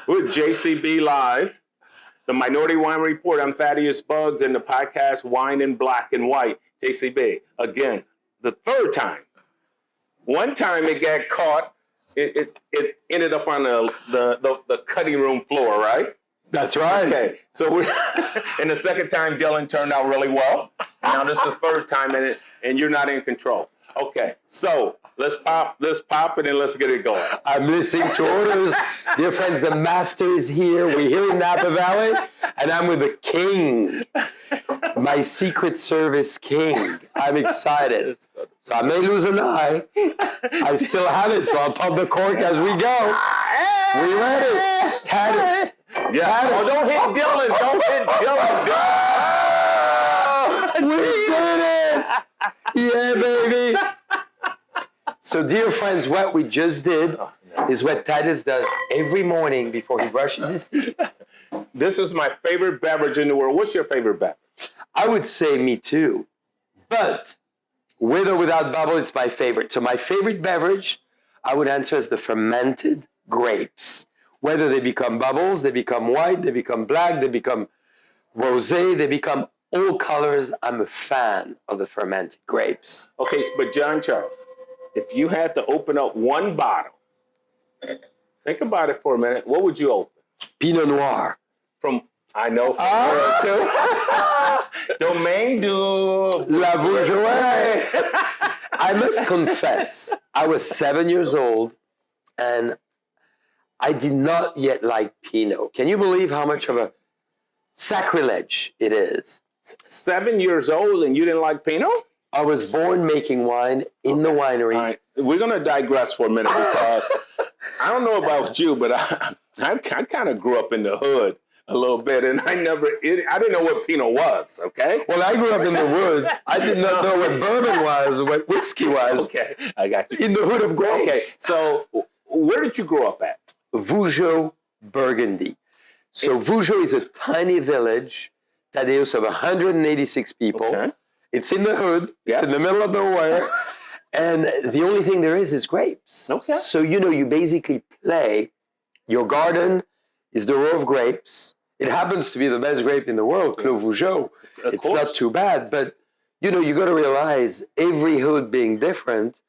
with JCB Live, the Minority Wine Report. I'm Thaddeus Bugs, and the podcast Wine in Black and White. JCB, again, the third time. One time it got caught. It ended up on the cutting room floor, right? That's right. Okay, so and the second time Dylan turned out really well. Now this is the third time, and you're not in control. Okay, so let's pop it and let's get it going. I'm listening to orders. Dear friends, the master is here. We're here in Napa Valley, and I'm with the king, my Secret Service king. I'm excited. So I may lose an eye. I still have it, so I'll pump the cork as we go. We ready? Thaddeus. Yeah. Oh, don't hit Dylan. Don't hit Dylan. We did it. Yeah, baby. So, dear friends, what we just did is what Thaddeus does every morning before he brushes his teeth. This is my favorite beverage in the world. What's your favorite beverage? I would say me too. But with or without bubble, it's my favorite. So my favorite beverage, I would answer as the fermented grapes. Whether they become bubbles, they become white, they become black, they become rosé, they become all colors. I'm a fan of the fermented grapes. Okay, but John Charles, if you had to open up one bottle, think about it for a minute, what would you open? Pinot Noir. I know too. Domaine du La Bourgeois. I must confess, I was 7 years old and I did not yet like Pinot. Can you believe how much of a sacrilege it is? 7 years old and you didn't like Pinot? I was born making wine in the winery. All right. We're going to digress for a minute because I don't know about you, but I kind of grew up in the hood a little bit, and I didn't know what Pinot was, okay? Well, I grew up in the wood. I did not know what bourbon was, what whiskey was. Okay, I got you. In the hood of grapes. Okay, so where did you grow up at? Vougeot, Burgundy. So Vougeot is a tiny village, Thaddeus, of 186 people. Okay. It's in the hood. Yes. It's in the middle of nowhere. And the only thing there is grapes. Okay. So, you basically play. Your garden is the row of grapes. It happens to be the best grape in the world, Clos Vougeot. It's not too bad. But, you got to realize every hood being different.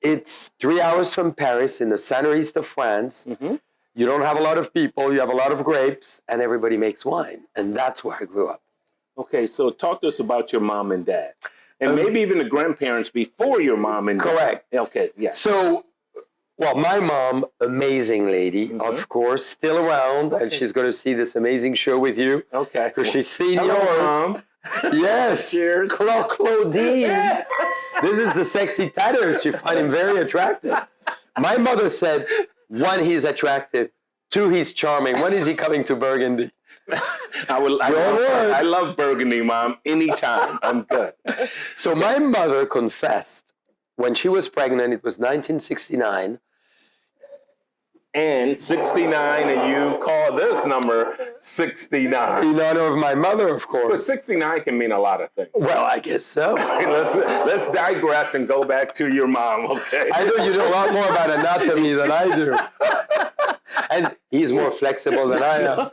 It's 3 hours from Paris in the center east of France. Mm-hmm. You don't have a lot of people. You have a lot of grapes. And everybody makes wine. And that's where I grew up. Okay, so talk to us about your mom and dad. And maybe even the grandparents before your mom and dad. Correct. Okay, yeah. So, my mom, amazing lady, mm-hmm. of course, still around, and she's going to see this amazing show with you. Okay. Because she's seen Hello, yours. Mom. Yes. Cheers. Claudine. This is the sexy Thaddeus. You find him very attractive. My mother said, 1, he's attractive. 2, he's charming. When is he coming to Burgundy? I love Burgundy, Mom. Anytime. I'm good. So my mother confessed when she was pregnant, it was 1969. And 69, and you call this number 69. In honor of my mother, of course. But 69 can mean a lot of things. Well, I guess so. Let's digress and go back to your mom, okay? I know you know a lot more about anatomy than I do. And he's more flexible than I am.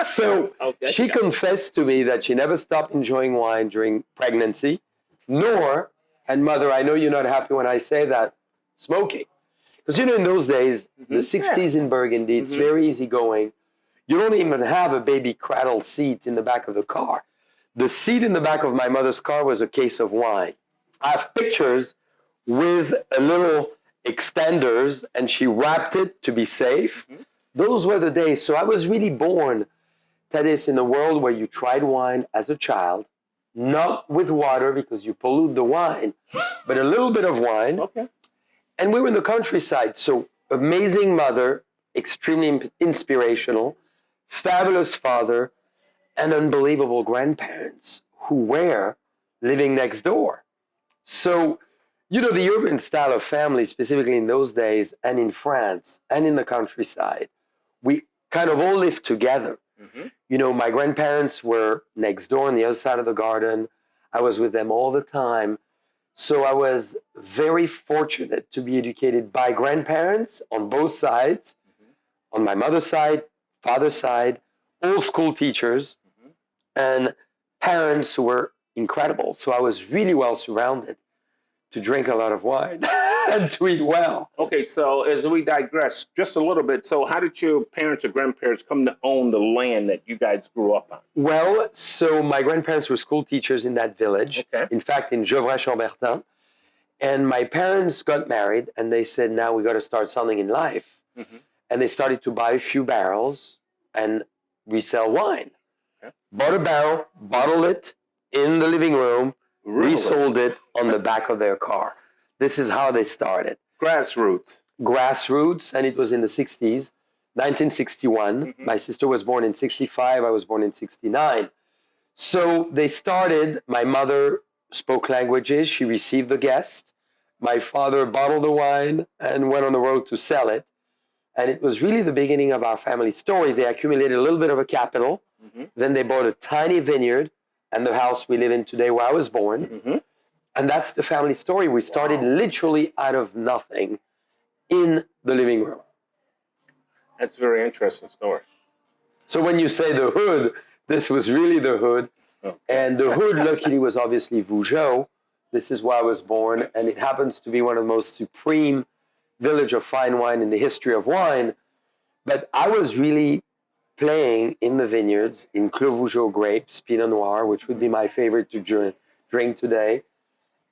So she confessed to me that she never stopped enjoying wine during pregnancy, nor, and mother, I know you're not happy when I say that, smoking. Because, in those days, the 60s in Burgundy, it's very easygoing. You don't even have a baby cradle seat in the back of the car. The seat in the back of my mother's car was a case of wine. I have pictures with a little extenders, and she wrapped it to be safe. Mm-hmm. Those were the days. So I was really born, Thaddeus, in a world where you tried wine as a child, not with water because you pollute the wine, but a little bit of wine. Okay. And we were in the countryside, so amazing mother, extremely inspirational, fabulous father, and unbelievable grandparents who were living next door. So, the urban style of family, specifically in those days, and in France, and in the countryside, we kind of all lived together. Mm-hmm. My grandparents were next door on the other side of the garden. I was with them all the time. So I was very fortunate to be educated by grandparents on both sides, on my mother's side, father's side, all school teachers, and parents who were incredible. So I was really well surrounded to drink a lot of wine and to eat well. Okay, so as we digress just a little bit, so how did your parents or grandparents come to own the land that you guys grew up on? Well, so my grandparents were school teachers in that village. Okay. In fact, in Gevrey-Chambertin. And my parents got married, and they said, now we got to start something in life. Mm-hmm. And they started to buy a few barrels and resell wine. Okay. Bought a barrel, bottled it in the living room, resold it on the back of their car. This is how they started. Grassroots. Grassroots, and it was in the 60s, 1961. Mm-hmm. My sister was born in 65. I was born in 69. So they started, my mother spoke languages. She received the guest. My father bottled the wine and went on the road to sell it. And it was really the beginning of our family story. They accumulated a little bit of a capital. Mm-hmm. Then they bought a tiny vineyard and the house we live in today where I was born. Mm-hmm. And that's the family story. We started literally out of nothing in the living room. That's a very interesting story. So when you say the hood, this was really the hood. Okay. And the hood, luckily, was obviously Vougeot. This is where I was born. And it happens to be one of the most supreme village of fine wine in the history of wine. But I was really playing in the vineyards in Clos Vougeot grapes, Pinot Noir, which would be my favorite to drink today,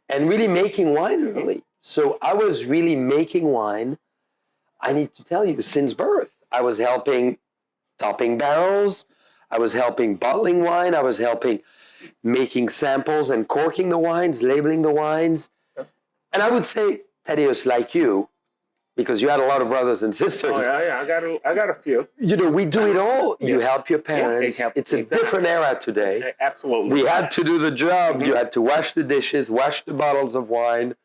and really making wine early. So I was really making wine, I need to tell you, since birth. I was helping topping barrels. I was helping bottling wine. I was helping making samples and corking the wines, labeling the wines. And I would say, Thaddeus, like you, because you had a lot of brothers and sisters. Oh, yeah, I got a few. You know, we do it all. Yeah. You help your parents. Yeah, it's a different era today. Absolutely. We had to do the job. You had to wash the dishes, wash the bottles of wine,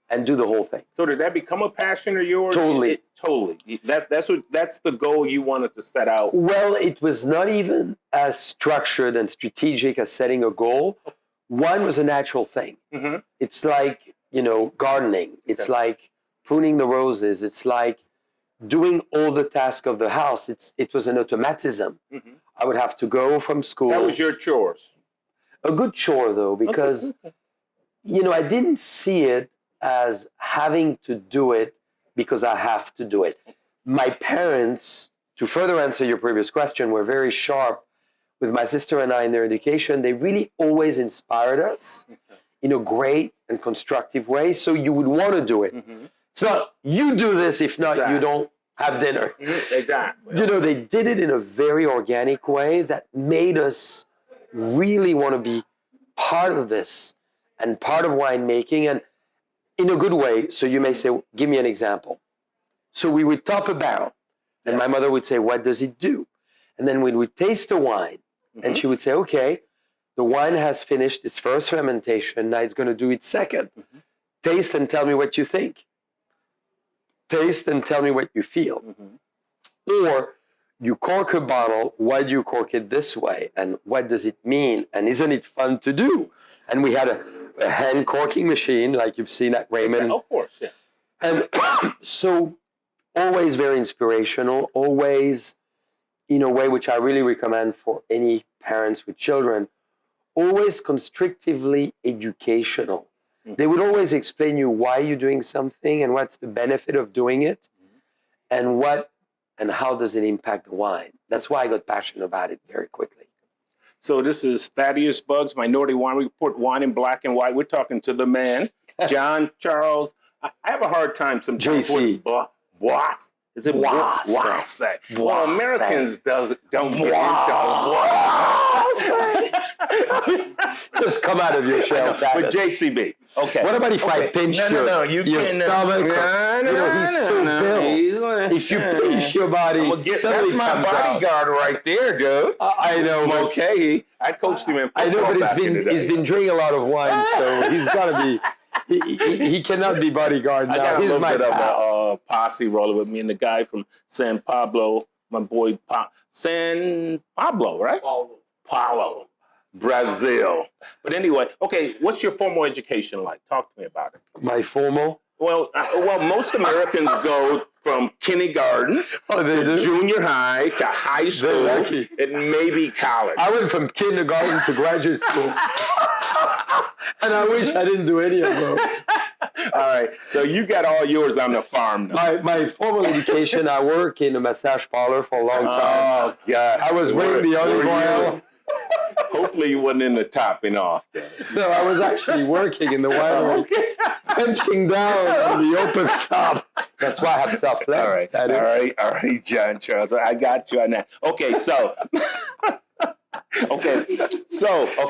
and do the whole thing. So did that become a passion of yours? Totally. Totally. That's the goal you wanted to set out. Well, it was not even as structured and strategic as setting a goal. Wine was a natural thing. Mm-hmm. It's like, gardening. It's like pruning the roses. It's like doing all the tasks of the house. It was an automatism. Mm-hmm. I would have to go from school. That was your chores. A good chore, though, because, I didn't see it as having to do it because I have to do it. My parents, to further answer your previous question, were very sharp with my sister and I in their education. They really always inspired us in a great and constructive way, so you would want to do it. Mm-hmm. It's not, you do this, if not, you don't have dinner. Mm-hmm. Exactly. They did it in a very organic way that made us really want to be part of this and part of winemaking, and in a good way. So you may say, give me an example. So we would top a barrel, and my mother would say, what does it do? And then we would taste the wine, and she would say, okay, the wine has finished its first fermentation, now it's going to do its second. Mm-hmm. Taste and tell me what you think. Taste and tell me what you feel. Mm-hmm. Or you cork a bottle, why do you cork it this way? And what does it mean? And isn't it fun to do? And we had a hand corking machine, like you've seen at Raymond. Of course, yeah. And so always very inspirational, always in a way which I really recommend for any parents with children, always constrictively educational. Mm-hmm. They would always explain you why you're doing something and what's the benefit of doing it, and how does it impact the wine. That's why I got passionate about it very quickly. So this is Thaddeus Bugs, Minority Wine Report, Wine in Black and White. We're talking to the man, John Charles. I have a hard time sometimes JC. with Bois. Is it Bois? Well, Americans don't get into Just come out of your shell, with JCB. Okay. What about if I pinch your stomach? He's so built. If you pinch your body, that's my bodyguard right there, dude. I know. Okay. I coached him in football. I know, but he's been drinking a lot of wine, so he's got to be. He cannot be bodyguard now. I got a He's little my bit of a posse rolling with me, and the guy from San Pablo, my boy San Pablo, right? Paulo, Brazil. But anyway, okay, what's your formal education like? Talk to me about it. My formal? Well, most Americans go from kindergarten to junior high to high school and maybe college. I went from kindergarten to graduate school. And I wish I didn't do any of those. All right. So you got all yours on the farm now. My formal education, I work in a massage parlor for a long time. Oh, God. I was wearing the olive oil. Hopefully you wasn't in the topping off then. No, I was actually working in the winery, punching down on the open top. That's why I have soft legs. All right, John Charles. I got you on that. Okay, so...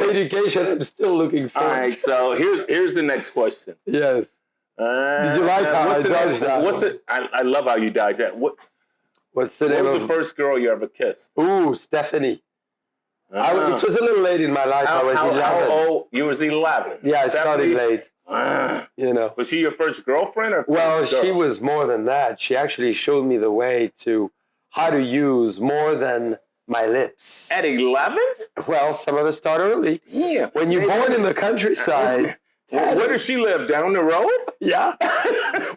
Education, I'm still looking for. All right, so here's the next question. Yes. Did you like how I dodged that? I love how you dodged that. What's the name What was the first girl you ever kissed? Ooh, Stephanie. It was a little late in my life. I was 11. How old? You was 11. Yeah, I started late. You know. Was she your first girlfriend or? Well, she was more than that. She actually showed me the way to how to use more than my lips. At 11? Well, some of us start early. Yeah. When you're born in the countryside. Where does she live? Down the road? Yeah.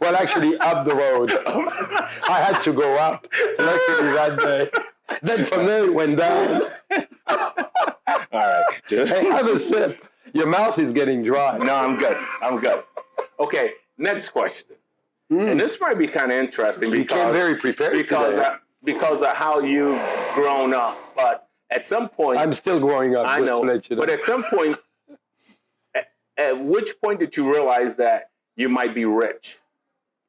Well, actually, up the road. I had to go up. Luckily that day. Then from there it went down. All right. Hey, have a sip. Your mouth is getting dry. No, I'm good. Okay, next question. And this might be kind of interesting because you came very prepared because of how you've grown up. But at some point, I'm still growing up. I know. But at some point, at which point did you realize that you might be rich?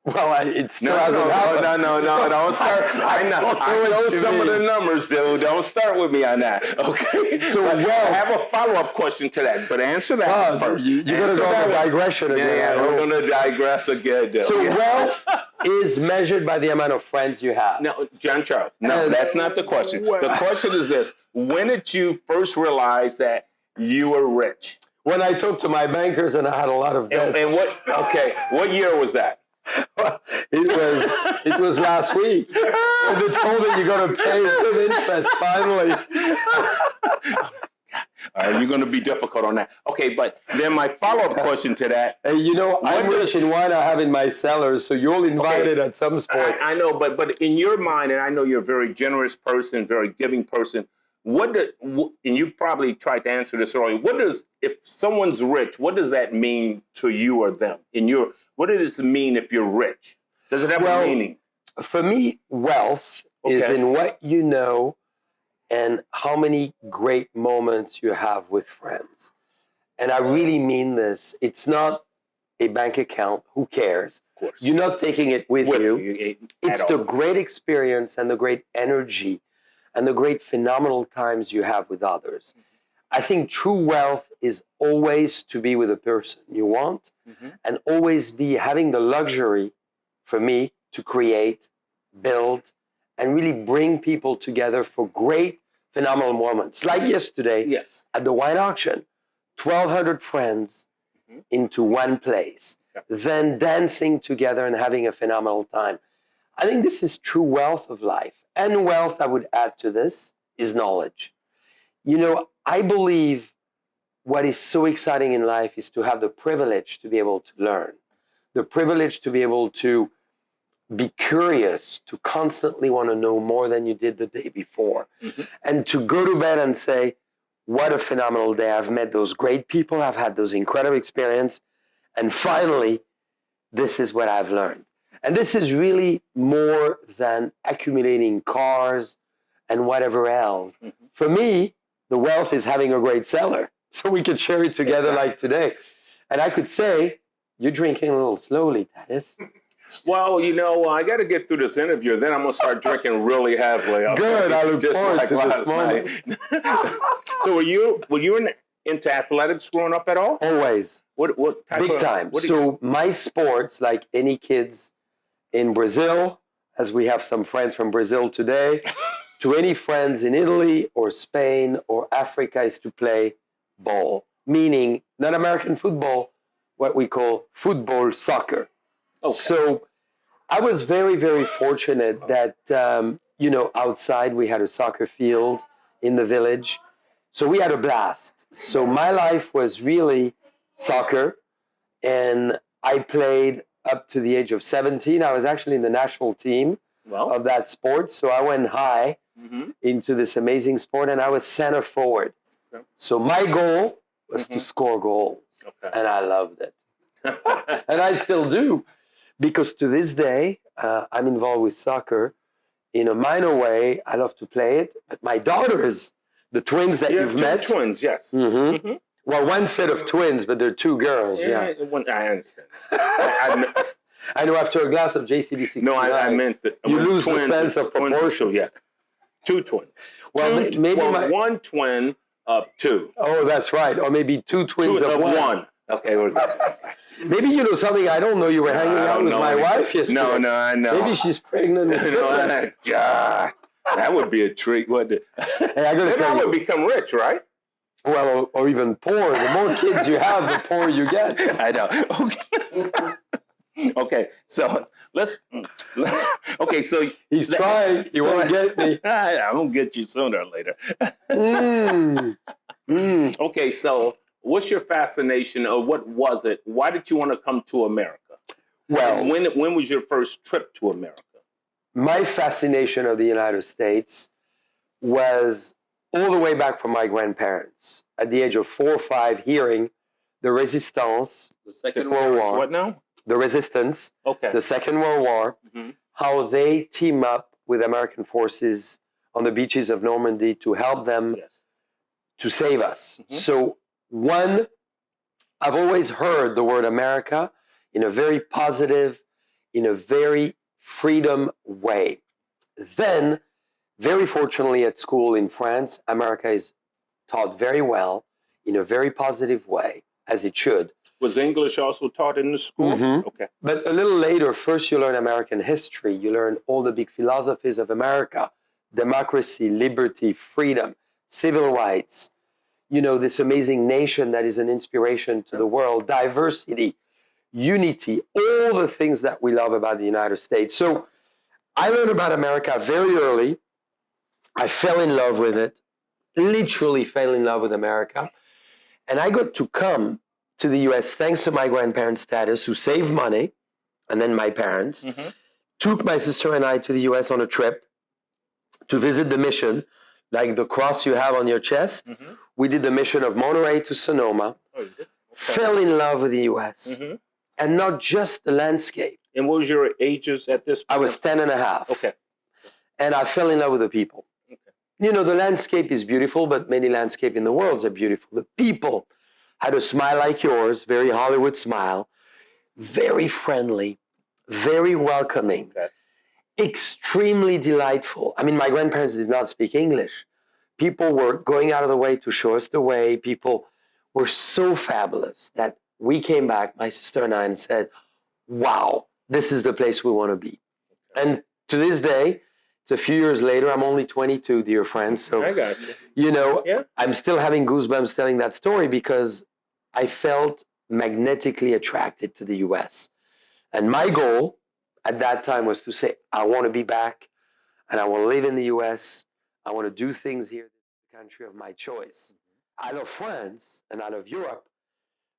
Well, it still hasn't happened. No, don't start. I know some of the numbers, dude. Don't start with me on that. Okay. So, I have a follow-up question to that, but answer that first. You're going to go on a digression again. Yeah, we're going to digress again. Dude. So, wealth is measured by the amount of friends you have. No, John Charles. No, that's not the question. The question is this: when did you first realize that you were rich? When I talked to my bankers and I had a lot of debt. And what year was that? It was last week. And they told me you're going to pay some interest finally. You're going to be difficult on that. Okay, but then my follow-up question to that. Hey, I'm rich in wine I have in my cellars, so you're all invited at some point. I know, but in your mind, and I know you're a very generous person, very giving person, and you probably tried to answer this earlier, if someone's rich, what does that mean to you or them? What does it mean if you're rich? Does it have a meaning? For me, wealth is in what you know and how many great moments you have with friends. And I really mean this. It's not a bank account. Who cares? Of course. You're not taking it with you. It's the great experience and the great energy and the great phenomenal times you have with others. I think true wealth is always to be with a person you want and always be having the luxury, for me, to create, build, and really bring people together for great, phenomenal moments. Like yesterday at the wine auction, 1,200 friends into one place, then dancing together and having a phenomenal time. I think this is true wealth of life. And wealth, I would add to this, is knowledge. I believe what is so exciting in life is to have the privilege to be able to learn, the privilege to be able to be curious, to constantly want to know more than you did the day before, and to go to bed and say, what a phenomenal day. I've met those great people. I've had those incredible experiences. And finally, this is what I've learned. And this is really more than accumulating cars and whatever else. For me, the wealth is having a great cellar, so we could share it together like today. And I could say, you're drinking a little slowly, Thaddeus. Well, I got to get through this interview. Then I'm going to start drinking really heavily. Good, I look forward to this moment. So were you into athletics growing up at all? Always. What type Big time. So my sports, like any kids in Brazil, as we have some friends from Brazil today, to any friends in Italy or Spain or Africa, is to play ball, meaning not American football, what we call football soccer. Okay. So I was very, very fortunate that, outside we had a soccer field in the village. So we had a blast. So my life was really soccer, and I played up to the age of 17. I was actually in the national team of that sport. So I went high into this amazing sport, and I was center forward. Okay. So my goal was to score goals. Okay. And I loved it. And I still do. Because to this day, I'm involved with soccer in a minor way. I love to play it. But my daughters, the twins that you've met. Twins, yes. Well, one set of twins, but they're two girls. Yeah. I understand. I know after a glass of JCB 69. No, I meant that. You lose the sense of proportion. Yeah. Two twins. Well, maybe one twin of two. Oh, that's right. Or maybe two twins of one. Okay, we're good. Maybe you know something I don't know. You were hanging out with my wife yesterday. No, I know. Maybe she's pregnant. God, that would be a treat, wouldn't it? Hey, I gotta tell you, would become rich, right? Well, or even poor. The more kids you have, the poorer you get. I know. Okay. Okay, so let's. Okay, so he's trying. He won't get me. I won't get you sooner or later. Okay, so what's your fascination, or what was it? Why did you want to come to America? Well, when was your first trip to America? My fascination of the United States was all the way back from my grandparents. At the age of 4 or 5, hearing the resistance, the Second World War. What now? The resistance, the Second World War, how they team up with American forces on the beaches of Normandy to help them to save us. So one, I've always heard the word America in a very positive, in a very freedom way. Then, very fortunately at school in France, America is taught very well in a very positive way, as it should. Was English also taught in the school? Okay. But a little later, first you learn American history. You learn all the big philosophies of America: democracy, liberty, freedom, civil rights. You know, this amazing nation that is an inspiration to the world, diversity, unity, all the things that we love about the United States. So I learned about America very early. I fell in love with it, literally fell in love with America. And I got to come to the US thanks to my grandparents, Thaddeus, who saved money, and then my parents, took my sister and I to the US on a trip to visit the mission, like the cross you have on your chest. We did the mission of Monterey to Sonoma, fell in love with the US, and not just the landscape. And what was your ages at this point? I was 10 and a half. Okay. And I fell in love with the people. You know, the landscape is beautiful, but many landscapes in the world are beautiful. The people had a smile like yours, very Hollywood smile, very friendly, very welcoming, extremely delightful. I mean, my grandparents did not speak English. People were going out of the way to show us the way. People were so fabulous that we came back, my sister and I, and said, wow, this is the place we want to be. And to this day, it's a few years later, I'm only 22, dear friends. So, I got you. You know, I'm still having goosebumps telling that story because I felt magnetically attracted to the US. And my goal at that time was to say, I want to be back and I want to live in the US. I want to do things here in the country of my choice. I love France and I love Europe.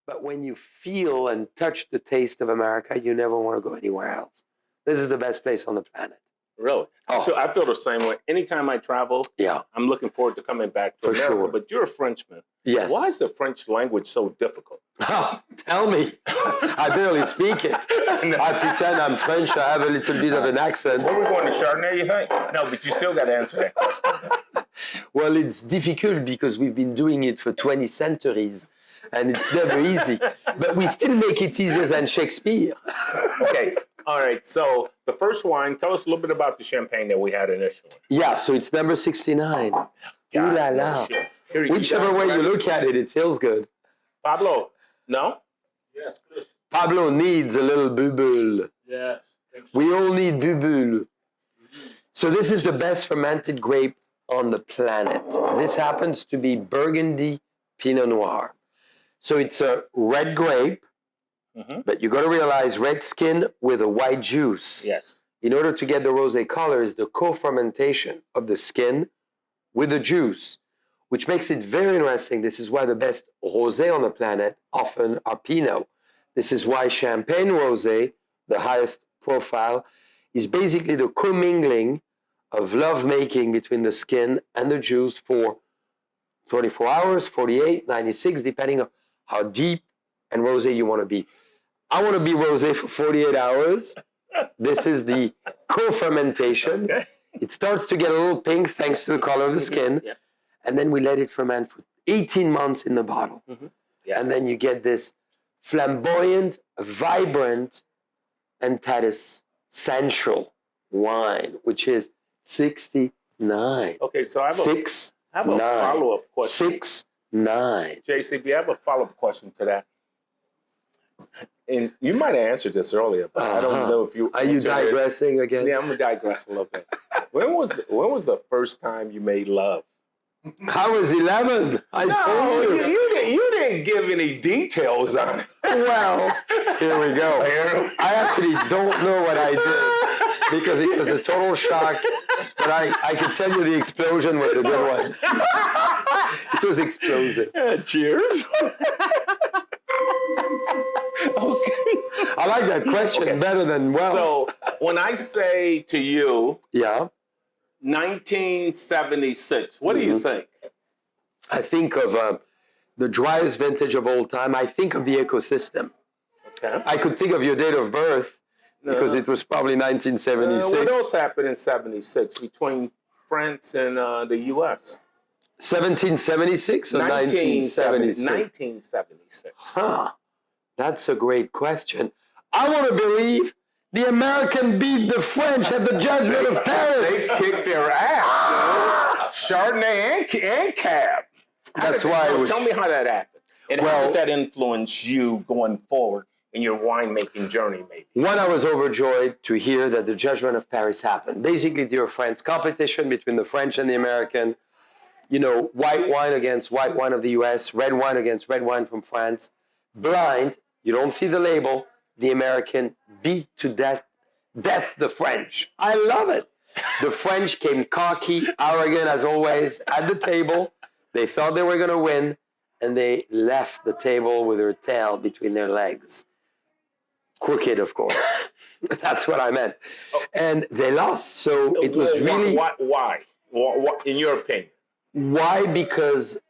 But when you feel and touch the taste of America, you never want to go anywhere else. This is the best place on the planet. Really? I feel the same way. Anytime I travel, I'm looking forward to coming back to America. Sure. But you're a Frenchman. Yes. Why is the French language so difficult? Oh, tell me. I barely speak it. I pretend I'm French. I have a little bit of an accent. Where are we going to Chardonnay, you think? No, but you still got to answer that question. Well, it's difficult because we've been doing it for 20 centuries. And it's never easy. But we still make it easier than Shakespeare. Okay. All right. So the first wine, tell us a little bit about the champagne that we had initially. Yeah, so it's number 69. Ooh la la. Whichever way you look at it, it feels good. Pablo, no? Yes, please. Pablo needs a little bubble. Yes. We all need bubble. So this is the best fermented grape on the planet. This happens to be Burgundy Pinot Noir. So it's a red grape, but you got to realize red skin with a white juice. Yes. In order to get the rosé color is the co-fermentation of the skin with the juice, which makes it very interesting. This is why the best rosé on the planet often are Pinot. This is why Champagne rosé the highest profile, is basically the commingling of love making between the skin and the juice for 24 hours, 48, 96, depending on how deep and rosé you want to be. I want to be rosé for 48 hours. This is the co-fermentation. Okay. It starts to get a little pink thanks to the color of the skin. Yeah. And then we let it ferment for 18 months in the bottle. Yes. And then you get this flamboyant, vibrant, and Thaddeus sensual wine, which is 69. Okay, so I have a follow-up question. 69. JCB, I have a follow-up question to that. And you might have answered this earlier, but I don't know if you Are you answered it. digressing again? Yeah, I'm gonna digress a little bit. When was the first time you made love? I was 11. I told you. You didn't give any details on it. Well, here we go. I actually don't know what I did because it was a total shock. But I can tell you the explosion was a good one. It was explosive. Cheers. Okay. I like that question better than well. So when I say to you, Yeah. 1976, what do you think? I think of the driest vintage of all time. I think of the ecosystem. Okay. I could think of your date of birth because it was probably 1976. What else happened in 76 between France and the U.S.? 1776 or 1976? 1976. Huh. That's a great question. I want to believe the American beat the French at the Judgment of Paris. They kicked their ass. Chardonnay and Cab. That's why. Tell me how that happened. And how did that influence you going forward in your winemaking journey, maybe? One, I was overjoyed to hear that the Judgment of Paris happened. Basically, dear friends, competition between the French and the American. You know, white wine against white wine of the U.S., red wine against red wine from France. Blind, you don't see the label. The American beat to death the French. I love it. The French came cocky, arrogant as always at the table. They thought they were going to win, and they left the table with their tail between their legs. Crooked, of course. That's what I meant. And they lost. So it was really... Why? In your opinion? Why? Because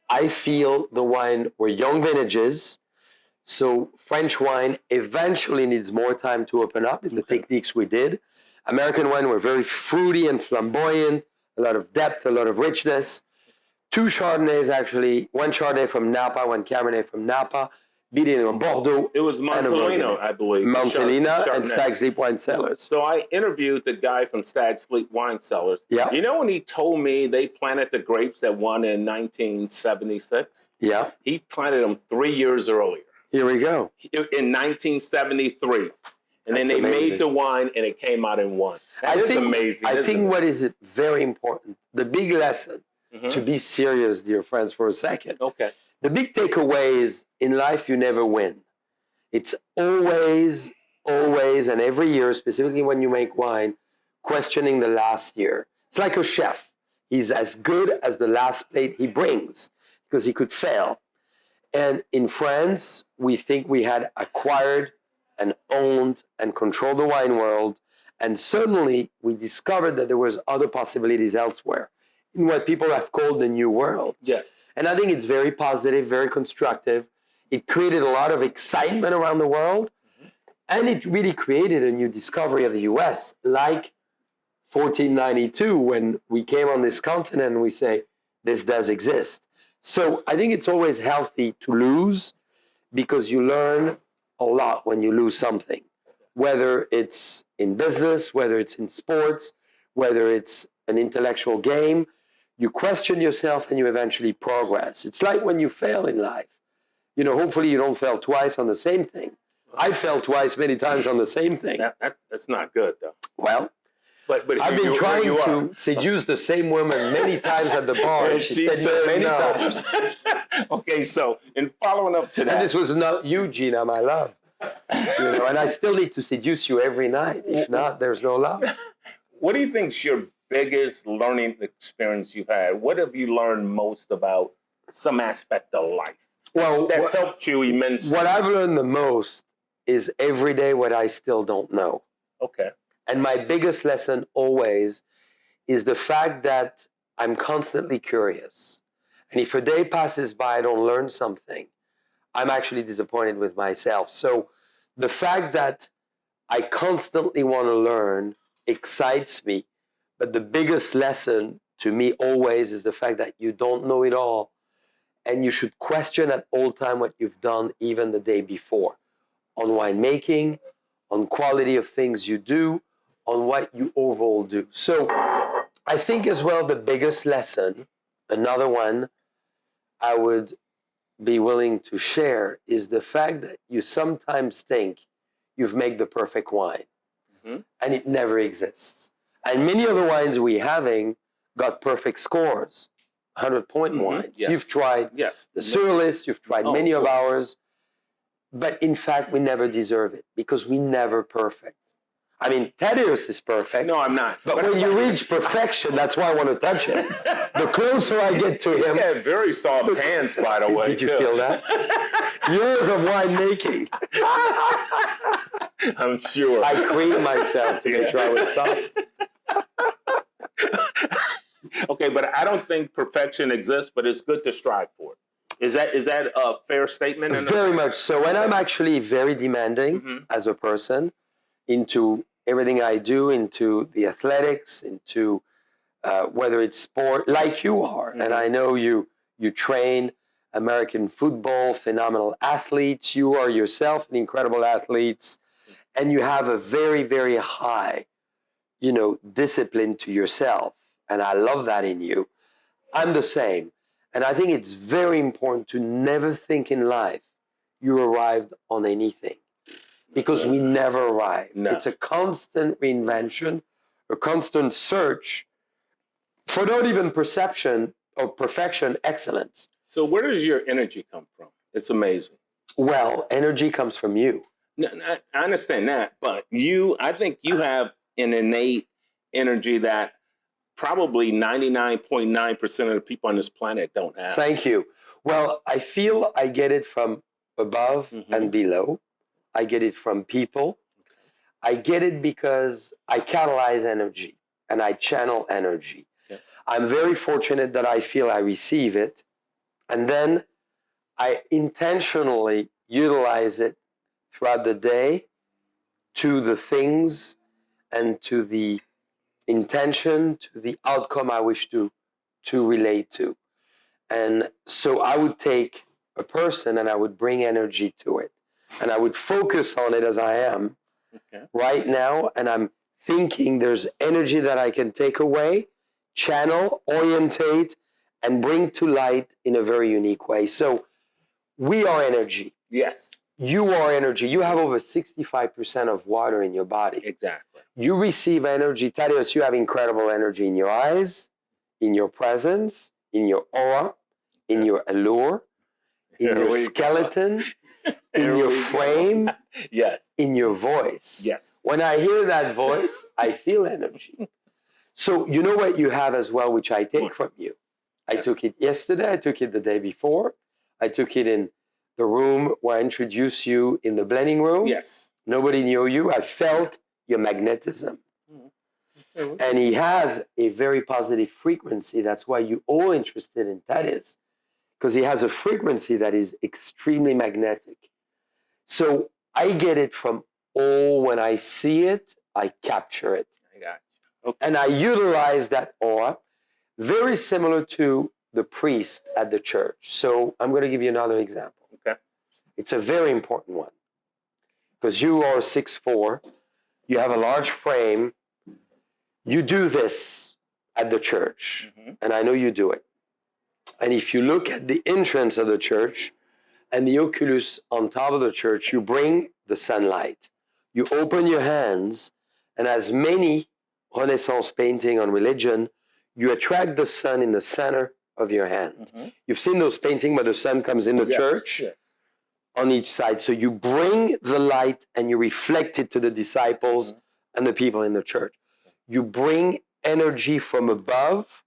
I feel the wine were young vintages. So French wine eventually needs more time to open up in the techniques we did. American wine were very fruity and flamboyant, a lot of depth, a lot of richness. Two Chardonnays actually, one Chardonnay from Napa, one Cabernet from Napa, beating in Bordeaux. It was Montelino, I believe. Montelina and Stag's Leap Wine Cellars. So I interviewed the guy from Stag's Leap Wine Cellars. Yeah. You know when he told me they planted the grapes that won in 1976? Yeah. He planted them 3 years earlier. Here we go. In 1973. And That's then they amazing. made the wine and it came out in one. That is amazing. I think what is very important, the big lesson, to be serious, dear friends, for a second. Okay. The big takeaway is in life, you never win. It's always, and every year, specifically when you make wine, questioning the last year. It's like a chef. He's as good as the last plate he brings because he could fail. And in France, we think we had acquired and owned and controlled the wine world. And suddenly we discovered that there was other possibilities elsewhere in what people have called the New World. Yes. And I think it's very positive, very constructive. It created a lot of excitement around the world. And it really created a new discovery of the US, like 1492, when we came on this continent and we say, this does exist. So I think it's always healthy to lose because you learn a lot when you lose something, whether it's in business, whether it's in sports, whether it's an intellectual game. You question yourself and you eventually progress. It's like when you fail in life. You know, hopefully you don't fail twice on the same thing. I fell twice many times on the same thing. That's not good, though. Well, but I've been trying to seduce the same woman many times at the bar. And she said many times. Okay, so in following up to that. And this was not you, Gina, my love. You know, and I still need to seduce you every night. If not, there's no love. What do you think's your biggest learning experience you've had? What have you learned most about some aspect of life? Well, that's helped you immensely. What I've learned the most is every day what I still don't know. Okay. And my biggest lesson always is the fact that I'm constantly curious. And if a day passes by, I don't learn something, I'm actually disappointed with myself. So the fact that I constantly want to learn excites me. But the biggest lesson to me always is the fact that you don't know it all. And you should question at all time what you've done even the day before on winemaking, on quality of things you do, on what you overall do. So I think as well the biggest lesson, another one I would be willing to share, is the fact that you sometimes think you've made the perfect wine, and it never exists. And many of the wines we're having got perfect scores, 100-point wines. Yes. You've tried the Surrealist, you've tried many of ours, but in fact, we never deserve it because we never perfect. I mean, Thaddeus is perfect. No, I'm not. But when you reach perfection, that's why I want to touch it. The closer I get to him. He had very soft hands, by the way. Did you feel that? Years of winemaking. I'm sure. I creamed myself to make sure I was soft. Okay, but I don't think perfection exists, but it's good to strive for it. Is that a fair statement? Very much so. And I'm actually very demanding as a person into everything I do, into the athletics, into whether it's sport, like you are. And I know you train American football, phenomenal athletes. You are yourself an incredible athlete. And you have a very, very high, discipline to yourself. And I love that in you. I'm the same. And I think it's very important to never think in life you arrived on anything, because we never arrive. No. It's a constant reinvention, a constant search for not even perception or perfection, excellence. So where does your energy come from? It's amazing. Well, energy comes from you. No, I understand that, but I think you have an innate energy that probably 99.9% of the people on this planet don't have. Thank you. Well, I feel I get it from above and below. I get it from people. I get it because I catalyze energy and I channel energy. Okay. I'm very fortunate that I feel I receive it, and then I intentionally utilize it throughout the day to the things and to the intention, to the outcome I wish to relate to. And so I would take a person and I would bring energy to it. And I would focus on it as I am right now. And I'm thinking there's energy that I can take away, channel, orientate, and bring to light in a very unique way. So we are energy. Yes. You are energy. You have over 65% of water in your body. Exactly. You receive energy. Thaddeus, you have incredible energy in your eyes, in your presence, in your aura, in your allure, in your skeleton, in your frame, yes, in your voice. Yes. When I hear that voice, I feel energy. So you know what you have as well, which I take from you. I took it yesterday. I took it the day before. I took it in the room where I introduced you in the blending room. Yes. Nobody knew you. I felt your magnetism. And he has a very positive frequency. That's why you're all interested in Thaddeus, because he has a frequency that is extremely magnetic. So I get it from all. When I see it, I capture it. I got you. Okay. And I utilize that aura, very similar to the priest at the church. So I'm going to give you another example. Okay. It's a very important one, because you are 6'4", you have a large frame, you do this at the church, and I know you do it. And if you look at the entrance of the church and the oculus on top of the church, you bring the sunlight. You open your hands, and as many Renaissance painting on religion, you attract the sun in the center of your hand. You've seen those paintings where the sun comes in the church on each side. So you bring the light and you reflect it to the disciples and the people in the church. You bring energy from above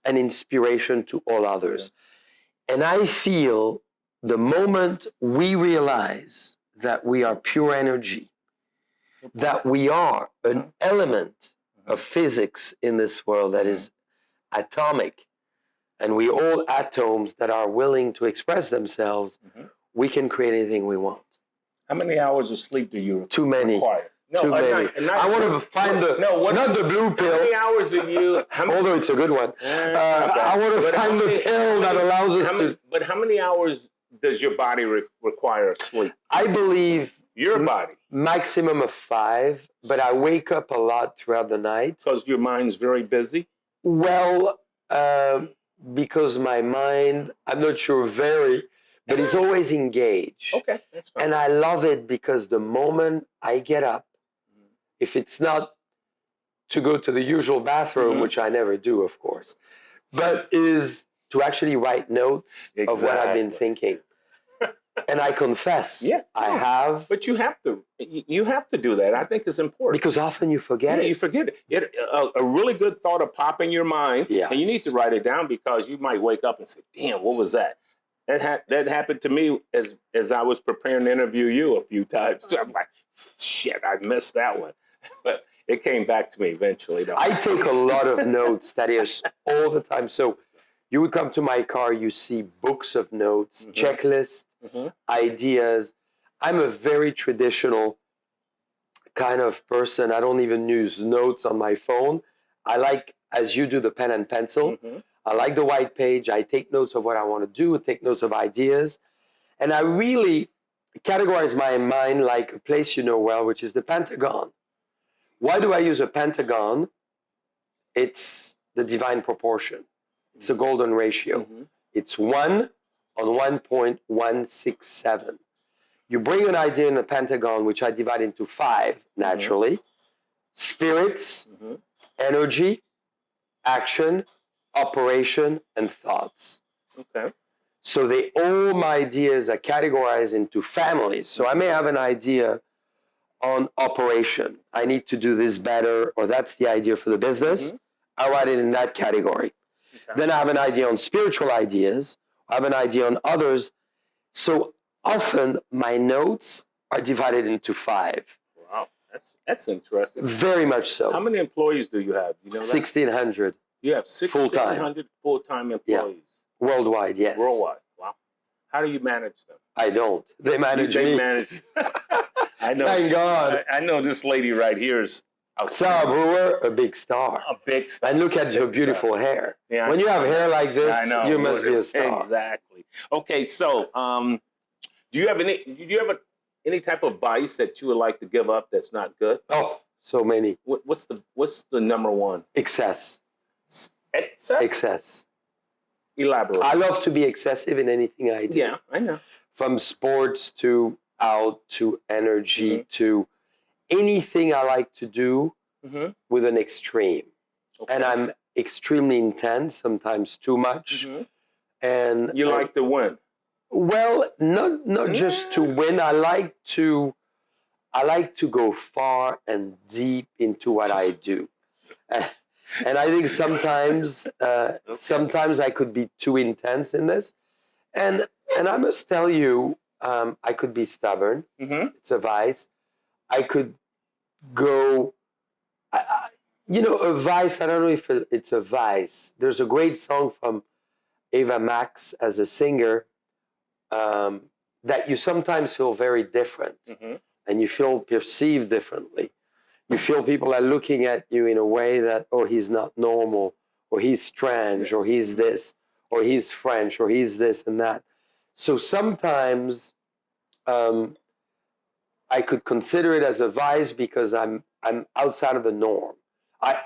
and inspiration to all others. And I feel the moment we realize that we are pure energy, that we are an element of physics in this world that is atomic, and we all atoms that are willing to express themselves, we can create anything we want. How many hours of sleep do you Too many. require? No, Too many. I want to find not the blue pill. How many hours do you? Although it's a good one. I want to find the pill that allows us to. But how many hours does your body require of sleep? I believe your body maximum of 5, but I wake up a lot throughout the night. Because your mind's very busy. Well, because my mind, I'm not sure but it's always engaged. Okay, that's fine. And I love it because the moment I get up, if it's not to go to the usual bathroom, which I never do, of course, but is to actually write notes of what I've been thinking. And I confess, I have. But you have to. You have to do that. I think it's important. Because often you forget it. You forget it. A really good thought will pop in your mind, and you need to write it down because you might wake up and say, damn, what was that? That happened to me as I was preparing to interview you a few times. So I'm like, shit, I missed that one. But it came back to me eventually. Though. I take a lot of notes, Thaddeus, all the time. So you would come to my car, you see books of notes, checklists, ideas. I'm a very traditional kind of person. I don't even use notes on my phone. I like, as you do, the pen and pencil. I like the white page. I take notes of what I want to do, take notes of ideas. And I really categorize my mind like a place you know well, which is the Pentagon. Why do I use a pentagon? It's the divine proportion. It's a golden ratio. It's 1 on 1.167. You bring an idea in a pentagon, which I divide into 5 naturally. Spirits, energy, action, operation, and thoughts. Okay. So all my ideas are categorized into families. So I may have an idea on operation. I need to do this better, or that's the idea for the business. I write it in that category. Then I have an idea on spiritual ideas. I have an idea on others. So often my notes are divided into 5. Wow, that's interesting. Very much so. How many employees do you have? You know that? 1,600. You have 1,600 full-time employees. Yeah. Worldwide, yes. Worldwide, wow. How do you manage them? I don't. They manage me. They manage. I know. Thank God. I know this lady right here is Sarah Brewer, a big star. A big star. And look at your beautiful hair. Yeah, when you have hair like this, you must be a star. Exactly. Okay, so do you have any type of vice that you would like to give up that's not good? Oh, so many. What's the number one? Excess. Excess? Excess. Elaborate. I love to be excessive in anything I do. Yeah, I know. From sports to out to energy to anything I like to do with an extreme. Okay. And I'm extremely intense, sometimes too much. And you like to win? Well, not just to win. I like to go far and deep into what I do. And I think sometimes I could be too intense in this. And I must tell you, I could be stubborn. It's a vice. I could go, a vice, I don't know if it's a vice. There's a great song from Ava Max as a singer that you sometimes feel very different and you feel perceived differently. You feel people are looking at you in a way that, oh, he's not normal, or he's strange, or he's this, or he's French, or he's this and that. So sometimes I could consider it as a vice because I'm outside of the norm. I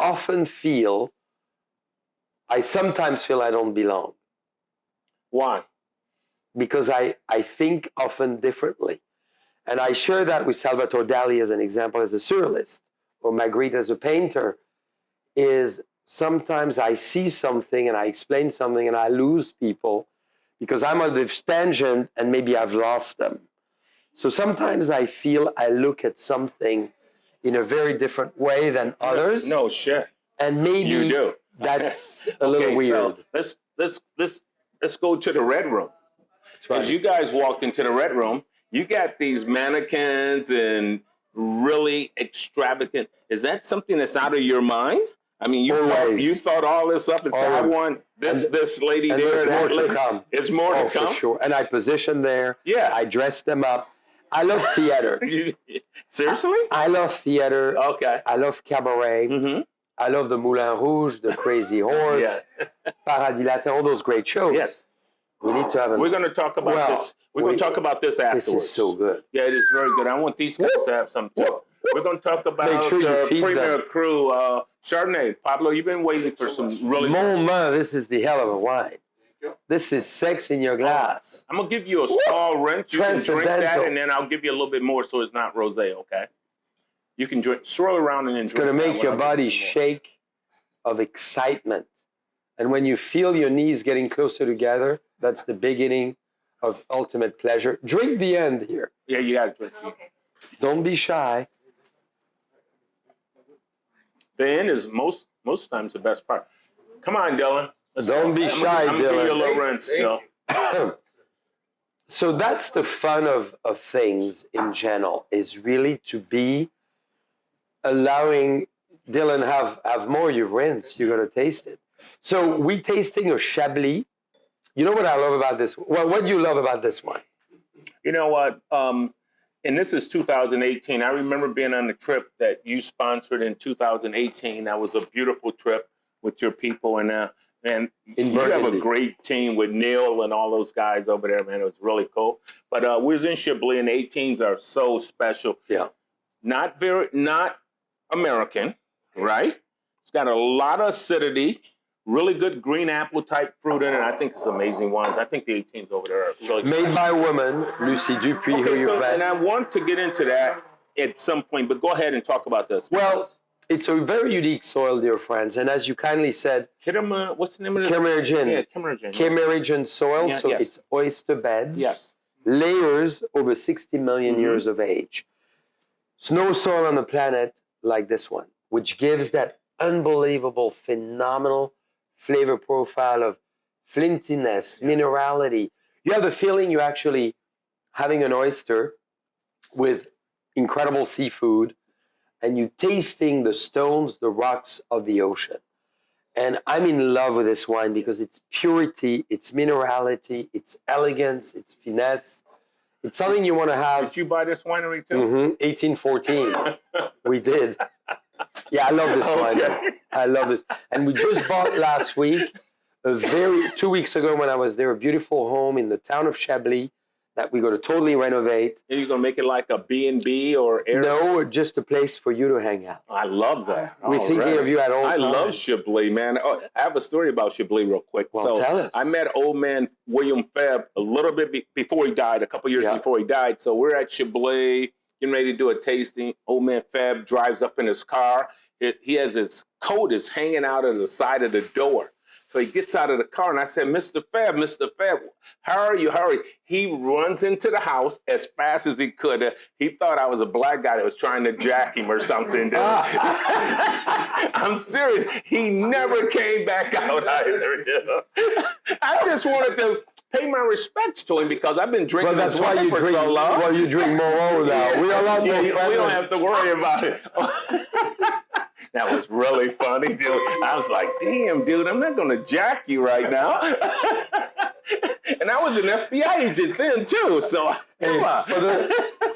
sometimes feel I don't belong. Why? Because I think often differently. And I share that with Salvatore Dali as an example, as a surrealist, or Magritte as a painter, is sometimes I see something and I explain something and I lose people because I'm on this tangent and maybe I've lost them. So sometimes I feel I look at something in a very different way than others. No shit. And maybe you do. That's a little weird. So let's go to the red room. Right. As you guys walked into the red room, You got these mannequins and really extravagant. Is that something that's out of your mind? I mean, you thought all this up and said, I want this lady and there. There's more to come. It's more to come. For sure. And I position there. Yeah. I dress them up. I love theater. Seriously? I love theater. Okay. I love cabaret. Mm-hmm. I love the Moulin Rouge, the Crazy Horse, Paradis Latin, all those great shows. Yes. We need to have We're going to talk about this. We're going to talk about this afterwards. This is so good. Yeah, it is very good. I want these guys to have some too. We're going to talk about the Premier Cru Chardonnay. Pablo, you've been waiting for some really... Mon man, this is the hell of a wine. This is sex in your glass. I'm going to give you a small rinse. You can drink that, and then I'll give you a little bit more so it's not rosé, okay? You can drink, swirl around and then drink. It's going to make your body shake of excitement. And when you feel your knees getting closer together, that's the beginning of ultimate pleasure. Drink the end here. Yeah, you got to drink. Okay. Don't be shy. The end is most times the best part. Come on, Dylan. Don't be shy, I'm Dylan. going to give you a little rinse, Dylan. So that's the fun of things in general, is really to be allowing Dylan have more. You rinse, you're going to taste it. So we tasting a Chablis. You know what I love about this? Well, what do you love about this one? You know what? And this is 2018. I remember being on the trip that you sponsored in 2018. That was a beautiful trip with your people, and you have a great team with Neil and all those guys over there, man. It was really cool. But we was in Chablis, and the 18s are so special. Yeah. Not American, right? It's got a lot of acidity. Really good green apple type fruit in it. I think it's amazing wines. I think the 18s over there are really made by a woman, Lucy Dupuis, who you met. And I want to get into that at some point, but go ahead and talk about this. Well, it's a very unique soil, dear friends, and as you kindly said, what's the name of this? Kemergen. Yeah, Kemergen. Kemergen soil, Yeah, so it's oyster beds. Yes. Layers over 60 million years of age. There's no soil on the planet like this one, which gives that unbelievable, phenomenal flavor profile of flintiness, minerality. You have the feeling you're actually having an oyster with incredible seafood, and you're tasting the stones, the rocks of the ocean. And I'm in love with this wine because it's purity, it's minerality, it's elegance, it's finesse. It's something you want to have. Did you buy this winery too? 1814. We did. Yeah, I love this wine. I love this. And we just bought last week, 2 weeks ago when I was there, a beautiful home in the town of Chablis that we're going to totally renovate. Are you going to make it like a B&B or Airbnb? No, just a place for you to hang out. I love that. We're thinking of you at all times. I love Chablis, man. Oh, I have a story about Chablis real quick. Well, tell us. I met old man William Febb a little bit before he died, a couple years before he died. So we're at Chablis, getting ready to do a tasting. Old man Febb drives up in his car. He has his coat is hanging out of the side of the door. So he gets out of the car, and I said, Mr. Febb, hurry. He runs into the house as fast as he could. He thought I was a black guy that was trying to jack him or something. I'm serious. He never came back out either. I just wanted to pay my respects to him because I've been drinking this wine for so long. Well, you drink more now. We are a lot more We friendly. don't have to worry about it. That was really funny, dude. I was like, damn, dude, I'm not going to jack you right now. And I was an FBI agent then, too. So, come on. For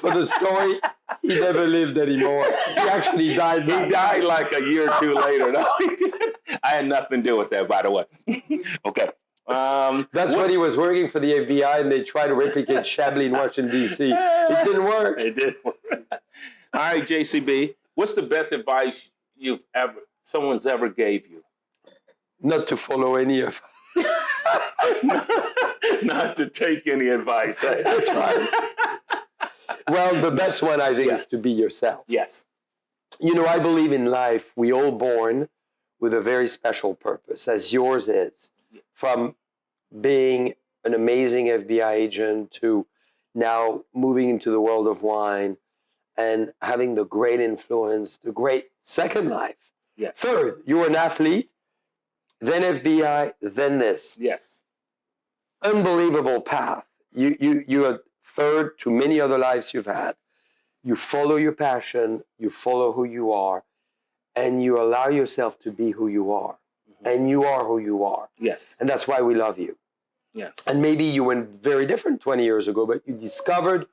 the story, he never lived anymore. He actually died. He died like a year or two later. No, he didn't. I had nothing to do with that, by the way. Okay. That's when he was working for the FBI, and they tried to replicate Chablis in Washington, D.C. It didn't work. It didn't work. All right, JCB, what's the best advice someone's ever gave you? Not to follow any of Not to take any advice. Right? That's right. Well, the best one, I think, is to be yourself. Yes. You know, I believe in life, we all born with a very special purpose, as yours is. From being an amazing FBI agent to now moving into the world of wine and having the great influence, the great second life. Yes. Third, you were an athlete, then FBI, then this. Yes. Unbelievable path. You had third to many other lives you've had. You follow your passion, you follow who you are, and you allow yourself to be who you are. Mm-hmm. And you are who you are. Yes. And that's why we love you. Yes. And maybe you were very different 20 years ago, but you discovered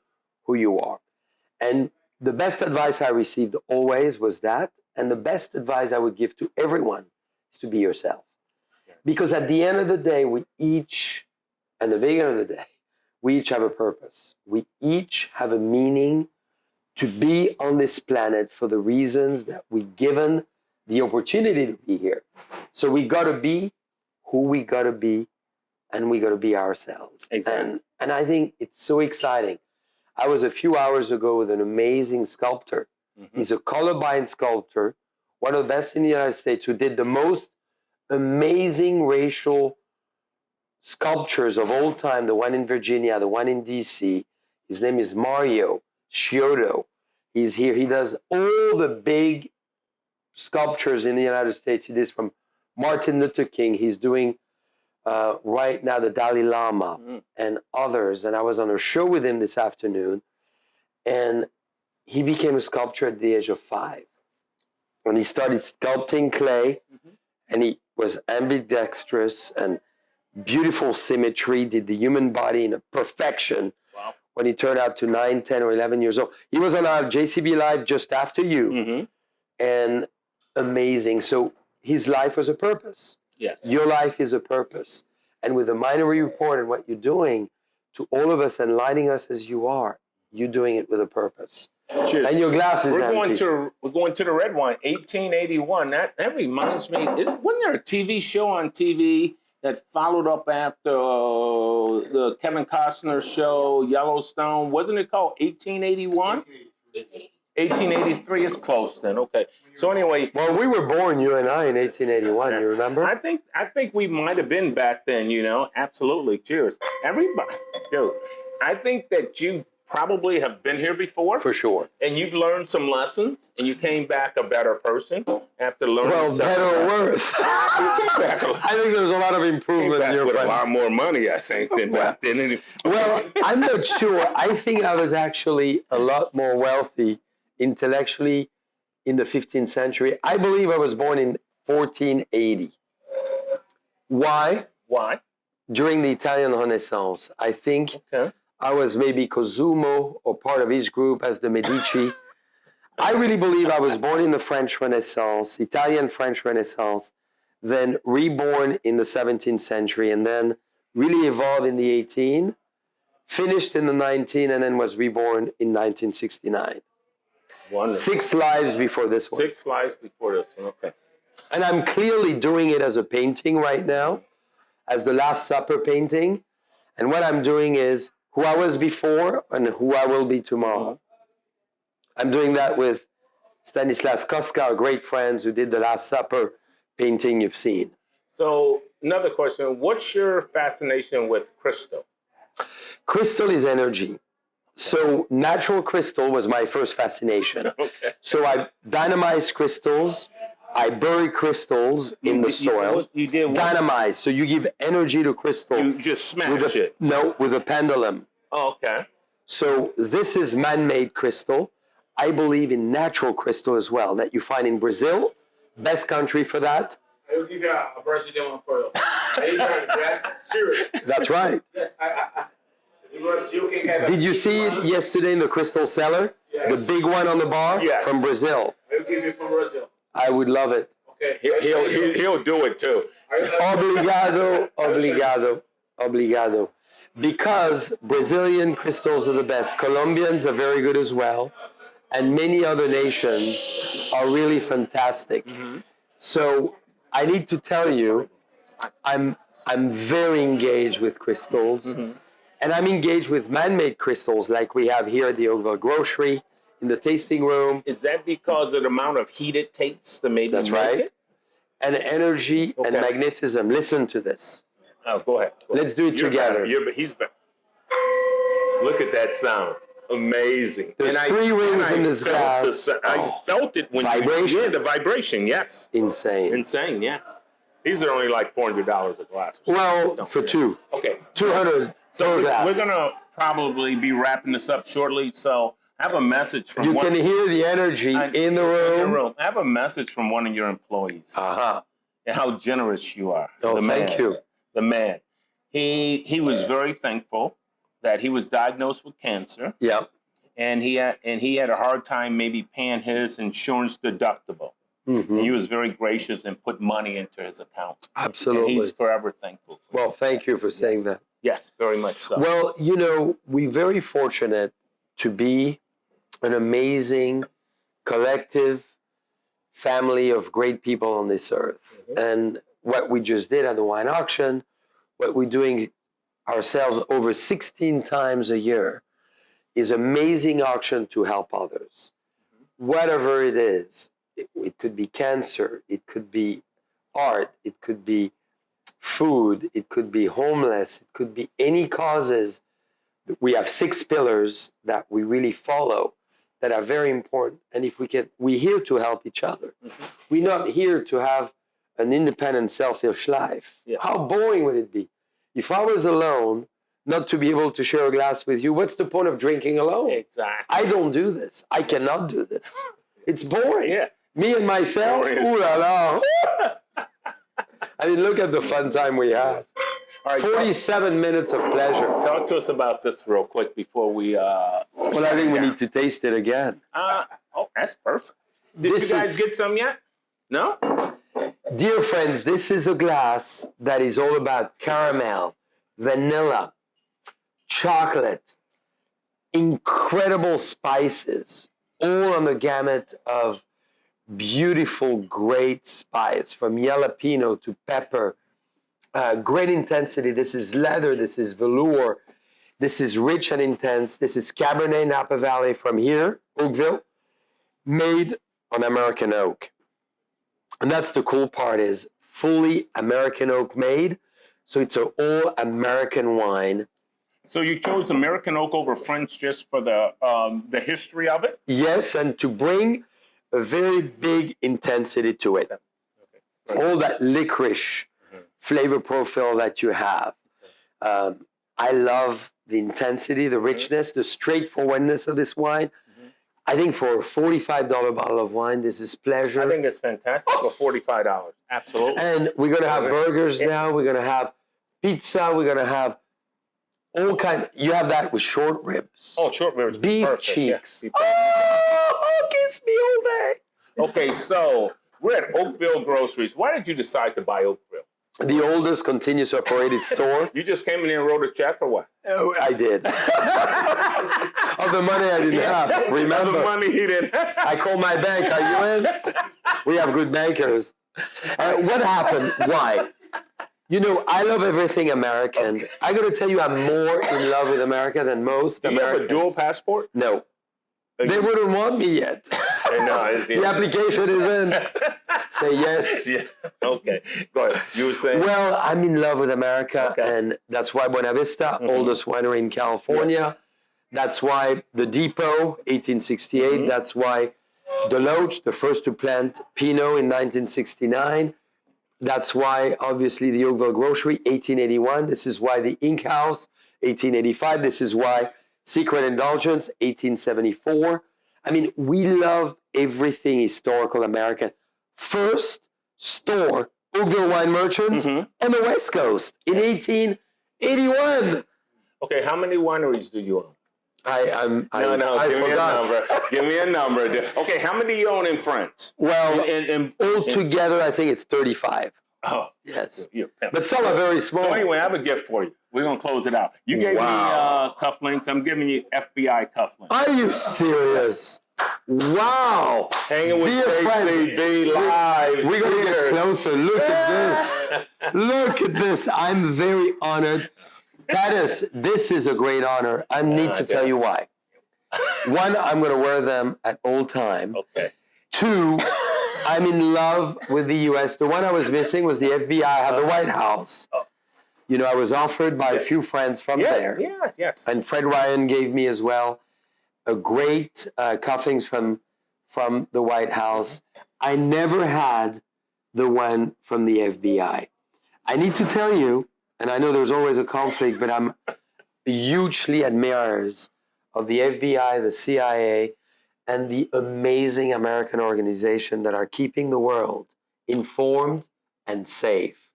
who you are. And the best advice I received always was that. And the best advice I would give to everyone is to be yourself. Because at the end of the day, we each, at the beginning of the day, we each have a purpose. We each have a meaning to be on this planet for the reasons that we're given the opportunity to be here. So we got to be who we got to be, and we got to be ourselves. Exactly. And I think it's so exciting. I was a few hours ago with an amazing sculptor. Mm-hmm. He's a colorblind sculptor, one of the best in the United States, who did the most amazing racial sculptures of all time, the one in Virginia, the one in DC. His name is Mario Chiodo. He's here. He does all the big sculptures in the United States. He did from Martin Luther King. He's doing right now the Dalai Lama and others. And I was on a show with him this afternoon, and he became a sculptor at the age of 5. When he started sculpting clay, and he was ambidextrous and beautiful symmetry, did the human body in a perfection. Wow. When he turned out to 9, 10, or 11 years old. He was on our JCB Live just after you. And amazing. So his life was a purpose. Yes. Your life is a purpose. And with the Winery Report and what you're doing to all of us and lighting us as you are, you're doing it with a purpose. Cheers. And your glass is we're empty. We're going to the red wine, 1881. That reminds me, wasn't there a TV show on TV that followed up after the Kevin Costner show, Yellowstone? Wasn't it called 1881? 1883 is close then, okay. So anyway. Well, we were born, you and I, in 1881, you remember? I think we might have been back then, Absolutely. Cheers. Everybody, dude, I think that you probably have been here before. For sure. And you've learned some lessons, and you came back a better person after learning. Well, better or worse. I think there's a lot of improvement in your with friends. a lot more money, I think, than back then. Well, I'm not sure. I think I was actually a lot more wealthy intellectually in the 15th century. I believe I was born in 1480. Why? Why? During the Italian Renaissance. I think I was maybe Cosimo or part of his group as the Medici. I really believe I was born in the French Renaissance, Italian-French Renaissance, then reborn in the 17th century, and then really evolved in the 18th, finished in the 19th, and then was reborn in 1969. Wonderful. 6 lives before this one. 6 lives before this one, okay. And I'm clearly doing it as a painting right now, as the Last Supper painting. And what I'm doing is who I was before and who I will be tomorrow. I'm doing that with Stanislas Koska, our great friends who did the Last Supper painting you've seen. So another question, what's your fascination with crystal? Crystal is energy. So natural crystal was my first fascination. Okay. So I dynamize crystals. I bury crystals in the soil. You did what? Dynamize. So you give energy to crystal. You just smash it. No, with a pendulum. Oh, okay. So this is man-made crystal. I believe in natural crystal as well, that you find in Brazil. Best country for that. I will give you a Brazilian one for you. Serious. That's right. Yes, you can get Did you see it yesterday in the crystal cellar? Yes. The big one on the bar? Yes. From Brazil. I will give you from Brazil. I would love it. Okay. He'll do it too. Obrigado. Because Brazilian crystals are the best. Colombians are very good as well. And many other nations are really fantastic. So I need to tell you, I'm very engaged with crystals. And I'm engaged with man-made crystals like we have here at the Oakville Grocery, in the tasting room. Is that because of the amount of heat it takes to maybe That's make right. it? And energy and magnetism. Listen to this. Oh, go ahead. Let's do it together. He's better. Look at that sound. Amazing. There's 3 rings in this glass. I felt it when vibration. the vibration, yes. Insane. Insane, yeah. These are only like $400 a glass. Well, for two. Okay. 200 So per glass. we're gonna probably be wrapping this up shortly. So I have a message from You can hear the energy in the room. I have a message from one of your employees. Uh-huh. And how generous you are. Oh, thank you. The man. He was very thankful that he was diagnosed with cancer. Yeah. And he had a hard time maybe paying his insurance deductible. Mm-hmm. And he was very gracious and put money into his account. Absolutely. And he's forever thankful. Well, thank you for saying that. Yes, very much so. Well, we're very fortunate to be an amazing collective family of great people on this earth. Mm-hmm. And what we just did at the wine auction, what we're doing ourselves over 16 times a year, is amazing auction to help others. Mm-hmm. Whatever it is, it could be cancer, it could be art, it could be food, it could be homeless, it could be any causes. We have 6 pillars that we really follow that are very important. And if we're here to help each other. Mm-hmm. We're not here to have an independent, selfish life. Yes. How boring would it be? If I was alone, not to be able to share a glass with you, what's the point of drinking alone? Exactly. I don't do this. I cannot do this. It's boring. Yeah. Me and myself, ooh la la. I mean, look at the fun time we have. All right, 47 minutes of pleasure. Talk to us about this real quick before we... well, I think we need to taste it again. That's perfect. Did you guys get some yet? No? Dear friends, this is a glass that is all about caramel, vanilla, chocolate, incredible spices, all on the gamut of beautiful, great spice, from jalapeno to pepper, great intensity. This is leather, this is velour, this is rich and intense. This is Cabernet Napa Valley from here, Oakville, made on American oak. And that's the cool part, is fully American oak made. So it's an all American wine. So you chose American oak over French just for the history of it? Yes, and to bring a very big intensity to it. Okay. All that licorice flavor profile that you have. I love the intensity, the richness, the straightforwardness of this wine. I think for a $45 bottle of wine, this is pleasure. I think it's fantastic for $45. Absolutely. And we're going to have burgers now. We're going to have pizza. We're going to have all kind. You have that with short ribs. Oh, short ribs. Beef perfect. cheeks. Yeah. Oh, kiss me all day. Okay, so we're at Oakville Groceries. Why did you decide to buy Oakville? The oldest continuous operated store. You just came in here and wrote a check or what? Oh, I did. Of the money I didn't have. Remember? Of the money he didn't have. I called my bank. Are you in? We have good bankers. What happened? Why? I love everything American. Okay. I got to tell you, I'm more in love with America than most Americans. Do you have a dual passport? No. They wouldn't want me yet. No, the application is in. Say yes. Yeah. Okay. Go ahead. You were saying? Well, I'm in love with America, and that's why Buena Vista, oldest winery in California. Yes. That's why the Depot, 1868. That's why Deloach, the first to plant Pinot in 1969. That's why, obviously, the Oakville Grocery, 1881. This is why the Ink House, 1885. This is why Secret Indulgence, 1874. I mean, we love everything historical American. First store, Oakville Wine Merchant, on the West Coast in 1881. Okay, how many wineries do you own? I give me forgot. a number. Give me a number. Okay, how many do you own in France? Well, altogether, I think it's 35. Oh, yes. You're but some are very small. So anyway, I have a gift for you. We're going to close it out. You gave me cufflinks. I'm giving you FBI cufflinks. Are you serious? Wow. Hanging with JCB live. We're going to get closer. Look at this. Look at this. I'm very honored. Thaddeus, this is a great honor. I need to tell you why. One, I'm going to wear them at all time. Okay. Two, I'm in love with the U.S. The one I was missing was the FBI at the White House. I was offered by a few friends from there. Yes. And Fred Ryan gave me as well a great cufflinks from the White House. I never had the one from the FBI. I need to tell you, and I know there's always a conflict, but I'm hugely admirers of the FBI, the CIA, and the amazing American organization that are keeping the world informed and safe.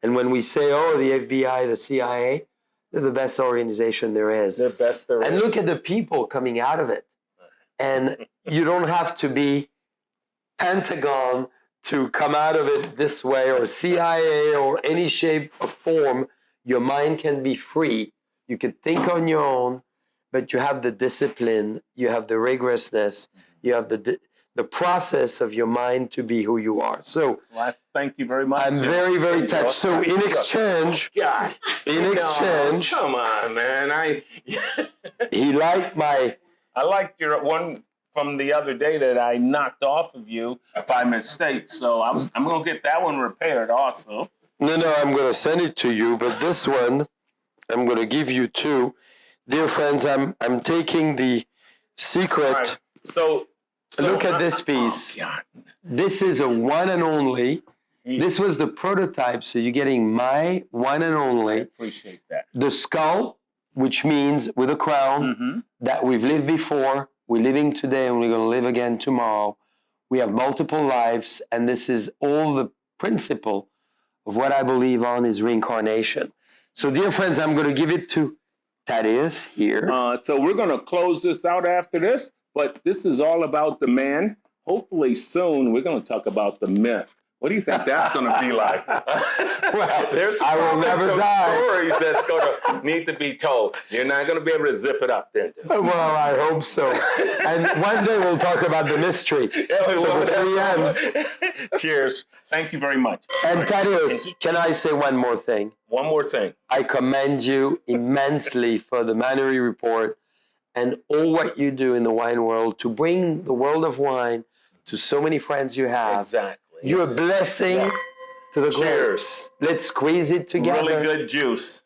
And when we say, oh, the FBI, the CIA, they're the best organization there is. The best there is. And look at the people coming out of it. And you don't have to be Pentagon to come out of it this way, or CIA, or any shape or form. Your mind can be free. You can think on your own, but you have the discipline, you have the rigorousness, you have the process of your mind to be who you are. So, well, thank you very much. I'm very, very touched. So in exchange, come on, man. he liked my... I liked your one from the other day that I knocked off of you by mistake. So I'm going to get that one repaired also. No, I'm going to send it to you, but this one, I'm going to give you two. Dear friends, I'm taking the secret. Right. So look at this piece. Oh, this is a one and only. This was the prototype, so you're getting my one and only. I appreciate that. The skull, which means with a crown, that we've lived before, we're living today, and we're going to live again tomorrow. We have multiple lives, and this is all the principle of what I believe on is reincarnation. So, dear friends, I'm going to give it to Thaddeus here. So we're going to close this out after this, but this is all about the man. Hopefully soon we're going to talk about the myth. What do you think that's going to be like? Well, there's I will never some die. stories that's going to need to be told. You're not going to be able to zip it up then. Well, I hope so. And one day we'll talk about the mystery. Yeah, So the 3 M's. Cheers. Thank you very much. And Thaddeus, can I say one more thing? One more thing. I commend you immensely for the Winery Report and all what you do in the wine world to bring the world of wine to so many friends you have. Exactly. You're a blessing to the Cheers. Let's squeeze it together. Really good juice.